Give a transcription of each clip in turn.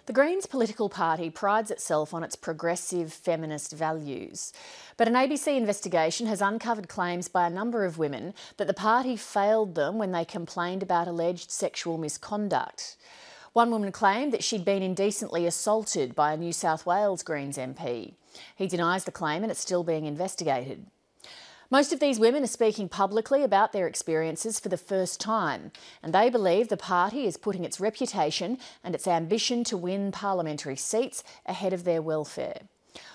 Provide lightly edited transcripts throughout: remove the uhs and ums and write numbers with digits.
The Greens political party prides itself on its progressive feminist values. But an ABC investigation has uncovered claims by a number of women that the party failed them when they complained about alleged sexual misconduct. One woman claimed that she'd been indecently assaulted by a New South Wales Greens MP. He denies the claim and it's still being investigated. Most of these women are speaking publicly about their experiences for the first time, and they believe the party is putting its reputation and its ambition to win parliamentary seats ahead of their welfare.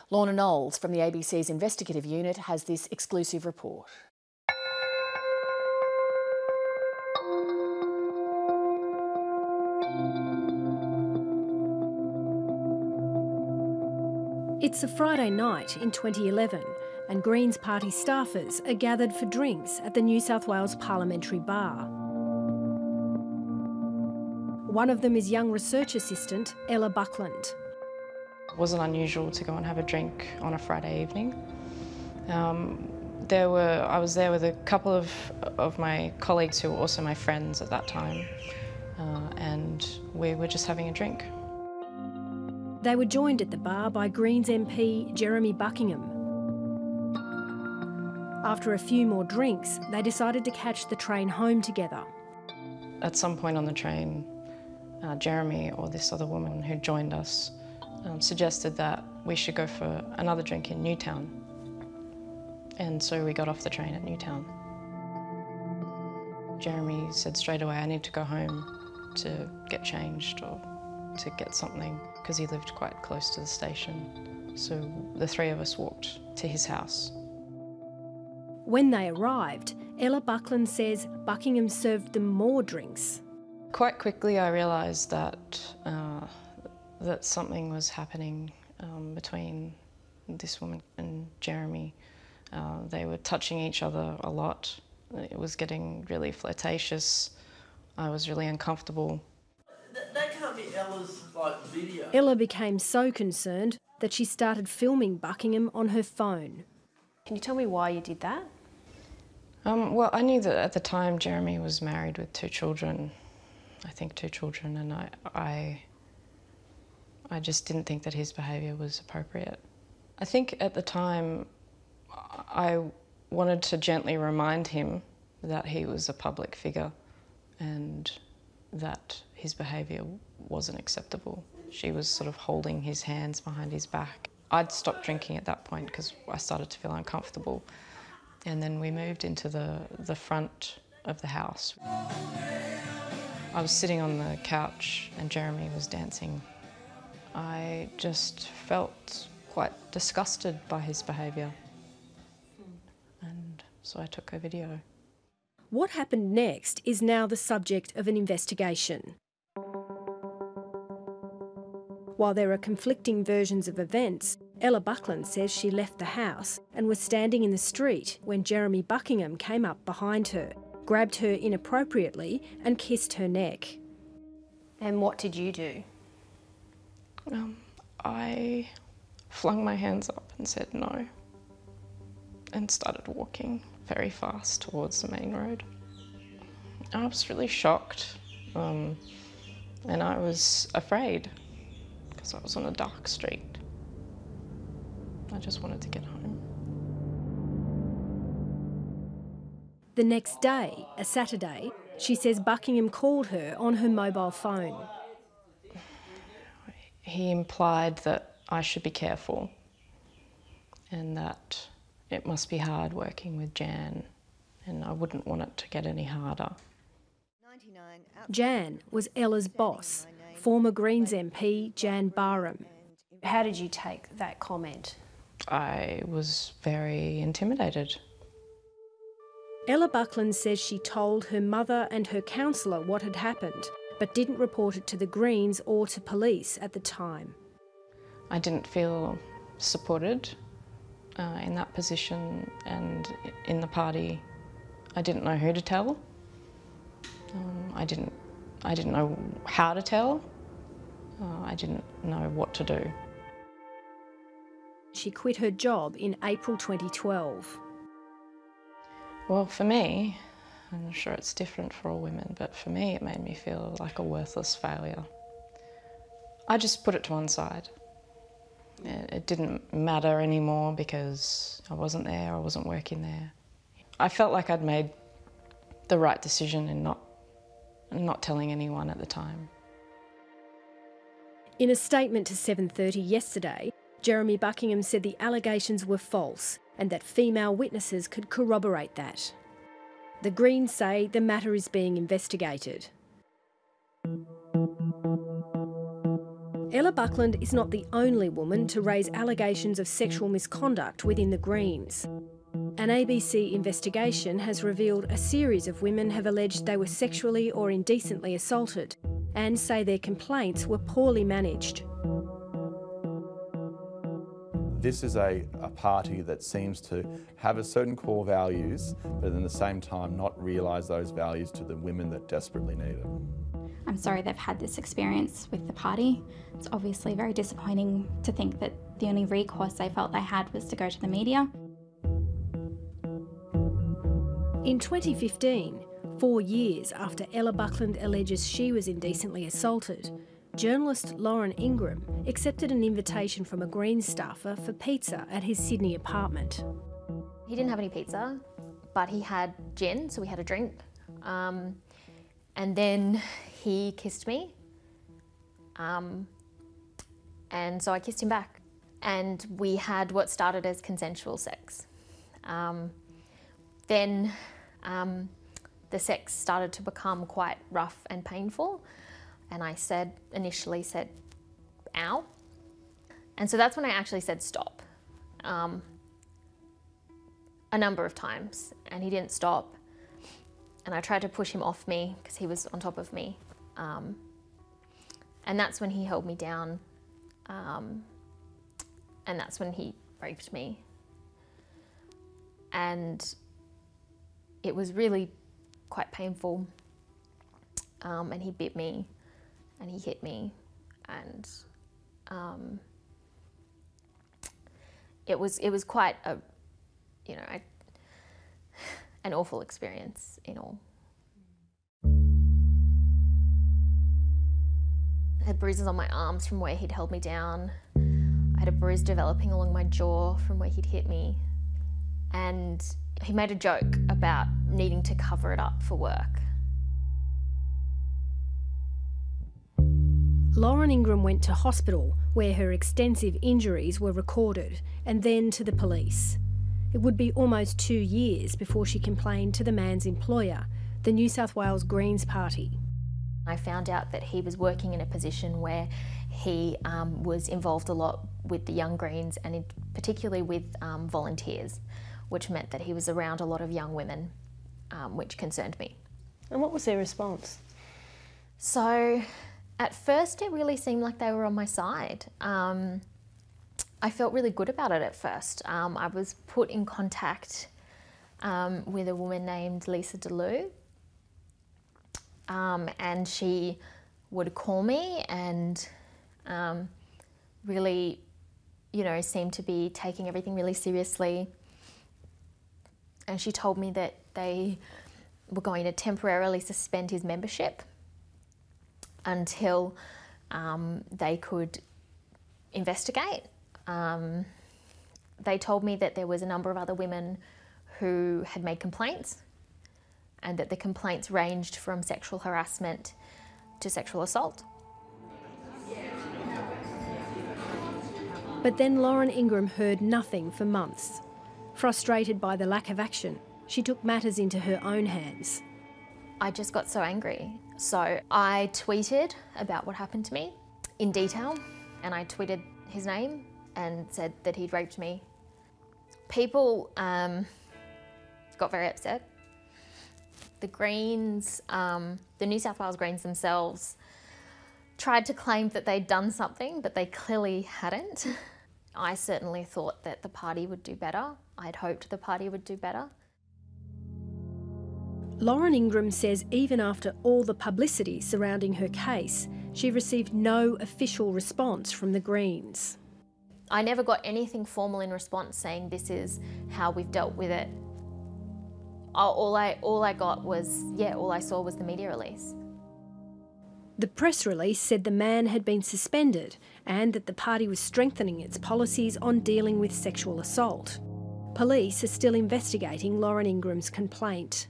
Lorna Knowles from the ABC's investigative unit has this exclusive report. It's a Friday night in 2011 and Greens party staffers are gathered for drinks at the New South Wales Parliamentary Bar. One of them is young research assistant Ella Buckland. It wasn't unusual to go and have a drink on a Friday evening. I was there with a couple of my colleagues who were also my friends at that time, and we were just having a drink. They were joined at the bar by Greens MP Jeremy Buckingham. After a few more drinks, they decided to catch the train home together. At some point on the train, Jeremy, or this other woman who joined us, suggested that we should go for another drink in Newtown. And so we got off the train at Newtown. Jeremy said straight away, I need to go home to get changed or to get something, because he lived quite close to the station. So the three of us walked to his house. When they arrived, Ella Buckland says Buckingham served them more drinks. Quite quickly I realised that that something was happening between this woman and Jeremy. They were touching each other a lot. It was getting really flirtatious. I was really uncomfortable. That can't be Ella's video. Ella became so concerned that she started filming Buckingham on her phone. Can you tell me why you did that? Well, I knew that at the time Jeremy was married with two children, and I just didn't think that his behaviour was appropriate. I think at the time I wanted to gently remind him that he was a public figure and that his behaviour wasn't acceptable. She was sort of holding his hands behind his back. I'd stopped drinking at that point because I started to feel uncomfortable. And then we moved into the front of the house. I was sitting on the couch and Jeremy was dancing. I just felt quite disgusted by his behaviour. And so I took a video. What happened next is now the subject of an investigation. While there are conflicting versions of events, Ella Buckland says she left the house and was standing in the street when Jeremy Buckingham came up behind her, grabbed her inappropriately and kissed her neck. And what did you do? I flung my hands up and said no and started walking very fast towards the main road. I was really shocked and I was afraid because I was on a dark street. I just wanted to get home. The next day, a Saturday, she says Buckingham called her on her mobile phone. He implied that I should be careful and that it must be hard working with Jan and I wouldn't want it to get any harder. Jan was Ella's boss, former Greens MP Jan Barham. How did you take that comment? I was very intimidated. Ella Buckland says she told her mother and her counsellor what had happened, but didn't report it to the Greens or to police at the time. I didn't feel supported in that position, and in the party I didn't know who to tell. I didn't know how to tell. I didn't know what to do. She quit her job in April 2012. Well, for me, I'm sure it's different for all women, but for me it made me feel like a worthless failure. I just put it to one side. It didn't matter anymore because I wasn't there, I wasn't working there. I felt like I'd made the right decision in not telling anyone at the time. In a statement to 7:30 yesterday, Jeremy Buckingham said the allegations were false and that female witnesses could corroborate that. The Greens say the matter is being investigated. Ella Buckland is not the only woman to raise allegations of sexual misconduct within the Greens. An ABC investigation has revealed a series of women have alleged they were sexually or indecently assaulted and say their complaints were poorly managed. This is a party that seems to have a certain core values, but at the same time not realise those values to the women that desperately need it. I'm sorry they've had this experience with the party. It's obviously very disappointing to think that the only recourse they felt they had was to go to the media. In 2015, 4 years after Ella Buckland alleges she was indecently assaulted, journalist Lauren Ingram accepted an invitation from a Greens staffer for pizza at his Sydney apartment. He didn't have any pizza, but he had gin, so we had a drink. And then he kissed me. And so I kissed him back. And we had what started as consensual sex. Then the sex started to become quite rough and painful. And I initially said, ow. And so that's when I actually said stop. A number of times, and he didn't stop. And I tried to push him off me because he was on top of me. And that's when he held me down. And that's when he raped me. And it was really quite painful. And he bit me and he hit me. And it was quite a, an awful experience in all. I had bruises on my arms from where he'd held me down. I had a bruise developing along my jaw from where he'd hit me. And he made a joke about needing to cover it up for work. Lauren Ingram went to hospital where her extensive injuries were recorded and then to the police. It would be almost 2 years before she complained to the man's employer, the New South Wales Greens Party. I found out that he was working in a position where he was involved a lot with the young Greens and particularly with volunteers, which meant that he was around a lot of young women, which concerned me. And what was their response? So at first it really seemed like they were on my side. I felt really good about it at first. I was put in contact with a woman named Lisa DeLue, and she would call me and really, seemed to be taking everything really seriously. And she told me that they were going to temporarily suspend his membership until they could investigate. They told me that there was a number of other women who had made complaints and that the complaints ranged from sexual harassment to sexual assault. But then Lauren Ingram heard nothing for months. Frustrated by the lack of action, she took matters into her own hands. I just got so angry. So I tweeted about what happened to me in detail, and I tweeted his name and said that he'd raped me. People got very upset. The Greens, the New South Wales Greens themselves, tried to claim that they'd done something, but they clearly hadn't. I certainly thought that the party would do better. I'd hoped the party would do better. Lauren Ingram says even after all the publicity surrounding her case, she received no official response from the Greens. I never got anything formal in response saying this is how we've dealt with it. All I got was, all I saw was the media release. The press release said the man had been suspended and that the party was strengthening its policies on dealing with sexual assault. Police are still investigating Lauren Ingram's complaint.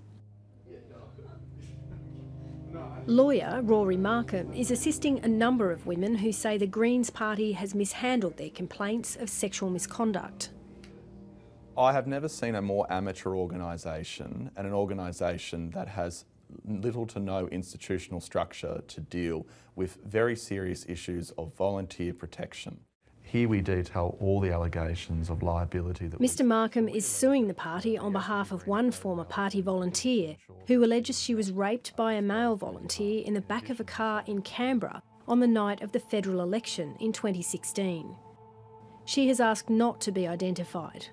Lawyer Rory Markham is assisting a number of women who say the Greens Party has mishandled their complaints of sexual misconduct. I have never seen a more amateur organisation, and an organisation that has little to no institutional structure to deal with very serious issues of volunteer protection. Here we detail all the allegations of liability that Mr Markham is suing the party on behalf of one former party volunteer who alleges she was raped by a male volunteer in the back of a car in Canberra on the night of the federal election in 2016. She has asked not to be identified.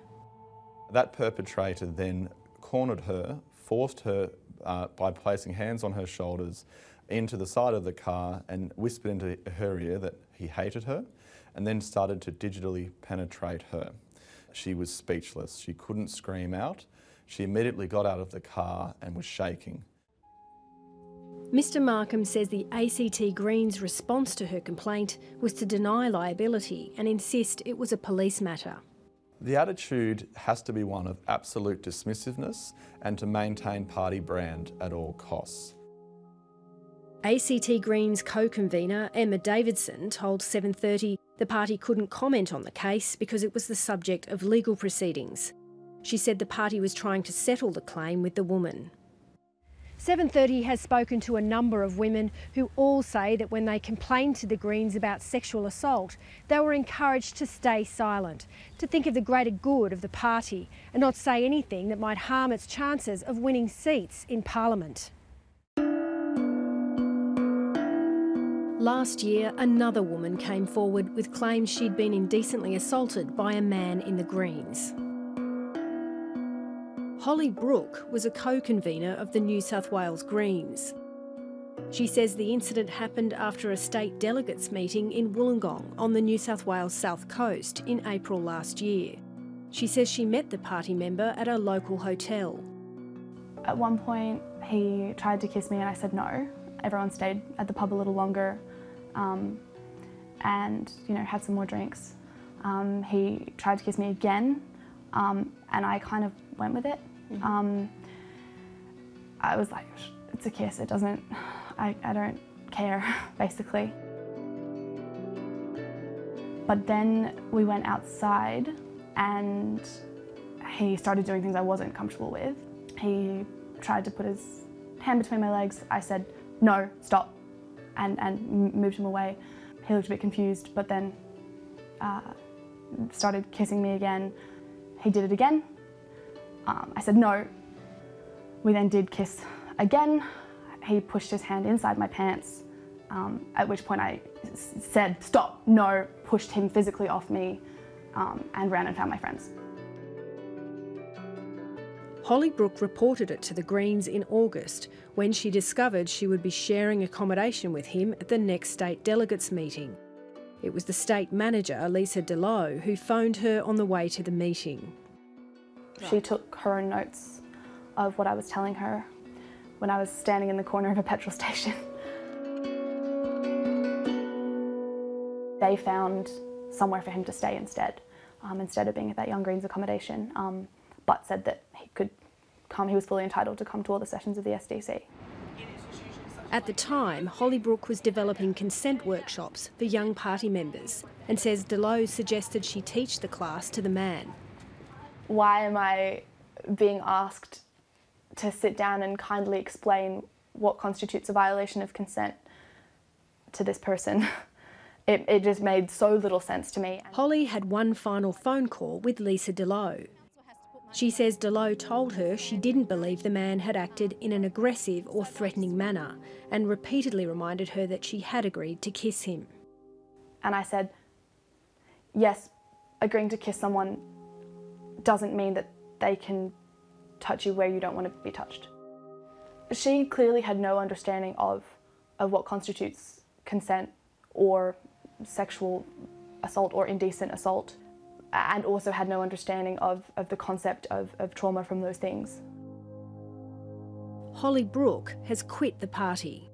That perpetrator then cornered her, forced her by placing hands on her shoulders into the side of the car and whispered into her ear that he hated her, and then started to digitally penetrate her. She was speechless. She couldn't scream out. She immediately got out of the car and was shaking. Mr Markham says the ACT Greens' response to her complaint was to deny liability and insist it was a police matter. The attitude has to be one of absolute dismissiveness and to maintain party brand at all costs. ACT Greens co-convener Emma Davidson told 7:30 the party couldn't comment on the case because it was the subject of legal proceedings. She said the party was trying to settle the claim with the woman. 7:30 has spoken to a number of women who all say that when they complained to the Greens about sexual assault, they were encouraged to stay silent, to think of the greater good of the party and not say anything that might harm its chances of winning seats in Parliament. Last year, another woman came forward with claims she'd been indecently assaulted by a man in the Greens. Holly Brooke was a co-convener of the New South Wales Greens. She says the incident happened after a state delegates meeting in Wollongong on the New South Wales South Coast in April last year. She says she met the party member at a local hotel. At one point he tried to kiss me and I said no. Everyone stayed at the pub a little longer and had some more drinks. He tried to kiss me again and I kind of went with it. I was like, it's a kiss, it doesn't, I don't care, basically. But then we went outside and he started doing things I wasn't comfortable with. He tried to put his hand between my legs. I said, no, stop, and moved him away. He looked a bit confused, but then started kissing me again. He did it again. I said no. We then did kiss again. He pushed his hand inside my pants, at which point I said, stop, no, pushed him physically off me, and ran and found my friends. Holly Brooke reported it to the Greens in August when she discovered she would be sharing accommodation with him at the next state delegates meeting. It was the state manager, Lisa Delow, who phoned her on the way to the meeting. She took her own notes of what I was telling her when I was standing in the corner of a petrol station. They found somewhere for him to stay instead of being at that Young Greens accommodation, but said that he could come, he was fully entitled to come to all the sessions of the SDC. At the time, Holly Brooke was developing consent workshops for young party members and says Delow suggested she teach the class to the man. Why am I being asked to sit down and kindly explain what constitutes a violation of consent to this person? It just made so little sense to me. Holly had one final phone call with Lisa Delow. She says Delow told her she didn't believe the man had acted in an aggressive or threatening manner and repeatedly reminded her that she had agreed to kiss him. And I said, yes, agreeing to kiss someone doesn't mean that they can touch you where you don't want to be touched. She clearly had no understanding of what constitutes consent or sexual assault or indecent assault, and also had no understanding of the concept of trauma from those things. Holly Brooke has quit the party.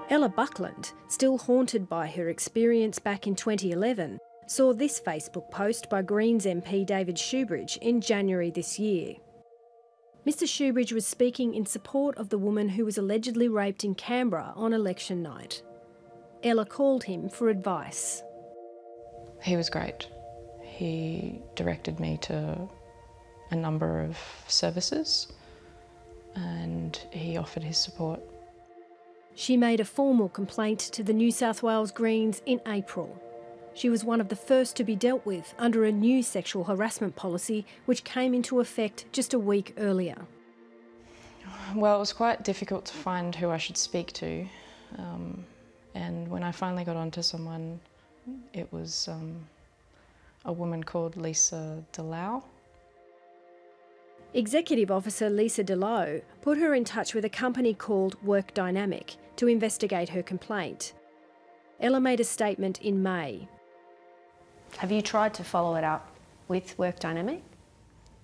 Ella Buckland, still haunted by her experience back in 2011, saw this Facebook post by Greens MP David Shoebridge in January this year. Mr Shoebridge was speaking in support of the woman who was allegedly raped in Canberra on election night. Ella called him for advice. He was great. He directed me to a number of services and he offered his support. She made a formal complaint to the New South Wales Greens in April. She was one of the first to be dealt with under a new sexual harassment policy which came into effect just a week earlier. Well, it was quite difficult to find who I should speak to, and when I finally got onto someone, it was a woman called Lisa DeLau. Executive Officer Lisa DeLau put her in touch with a company called Work Dynamic to investigate her complaint. Ella made a statement in May. Have you tried to follow it up with Work Dynamic?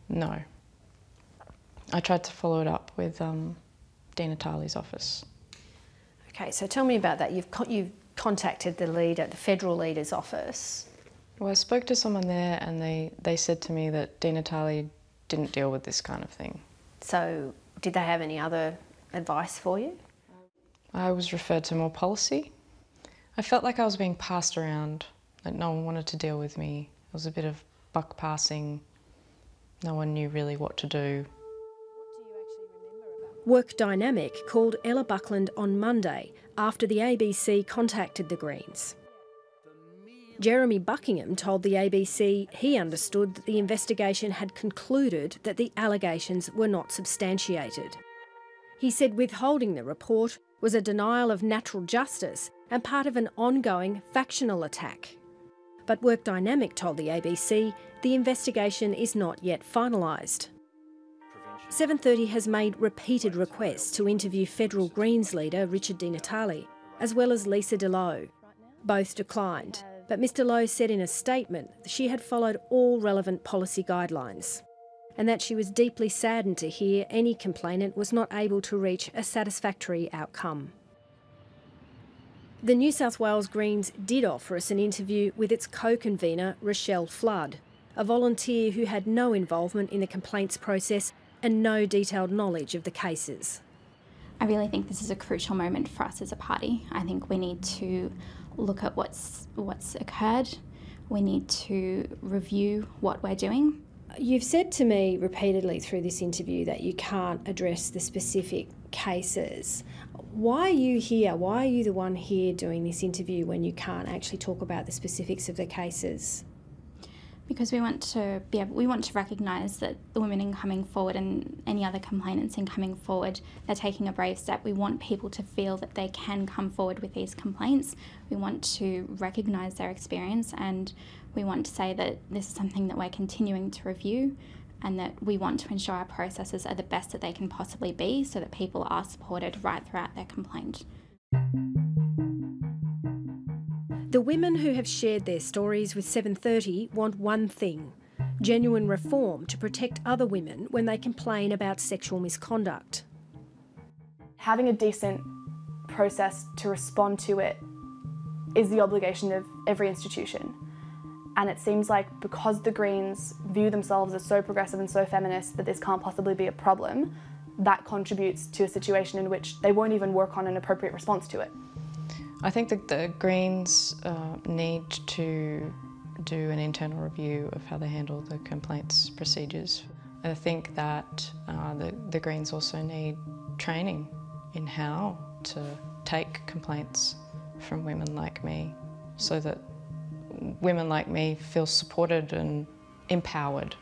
No. I tried to follow it up with Dean Atali's office. Okay, so tell me about that. You've contacted the leader, the federal leader's office. Well, I spoke to someone there and they said to me that Dean Atali didn't deal with this kind of thing. So did they have any other advice for you? I was referred to more policy. I felt like I was being passed around, that no one wanted to deal with me. It was a bit of buck passing. No one knew really what to do. Work Dynamic called Ella Buckland on Monday after the ABC contacted the Greens. Jeremy Buckingham told the ABC he understood that the investigation had concluded that the allegations were not substantiated. He said withholding the report was a denial of natural justice and part of an ongoing factional attack. But Work Dynamic told the ABC the investigation is not yet finalised. 730 has made repeated requests to interview federal Greens leader Richard Di Natale, as well as Lisa DeLau. Both declined, but Mr Lowe said in a statement she had followed all relevant policy guidelines and that she was deeply saddened to hear any complainant was not able to reach a satisfactory outcome. The New South Wales Greens did offer us an interview with its co-convener Rochelle Flood, a volunteer who had no involvement in the complaints process and no detailed knowledge of the cases. I really think this is a crucial moment for us as a party. I think we need to look at what's occurred. We need to review what we're doing. You've said to me repeatedly through this interview that you can't address the specific cases. Why are you here? Why are you the one here doing this interview when you can't actually talk about the specifics of the cases? Because we want to recognise that the women in coming forward and any other complainants in coming forward, they're taking a brave step. We want people to feel that they can come forward with these complaints. We want to recognise their experience and we want to say that this is something that we're continuing to review and that we want to ensure our processes are the best that they can possibly be so that people are supported right throughout their complaint. The women who have shared their stories with 730 want one thing: genuine reform to protect other women when they complain about sexual misconduct. Having a decent process to respond to it is the obligation of every institution. And it seems like because the Greens view themselves as so progressive and so feminist that this can't possibly be a problem, that contributes to a situation in which they won't even work on an appropriate response to it. I think that the Greens need to do an internal review of how they handle the complaints procedures. I think that the Greens also need training in how to take complaints from women like me so that women like me feel supported and empowered.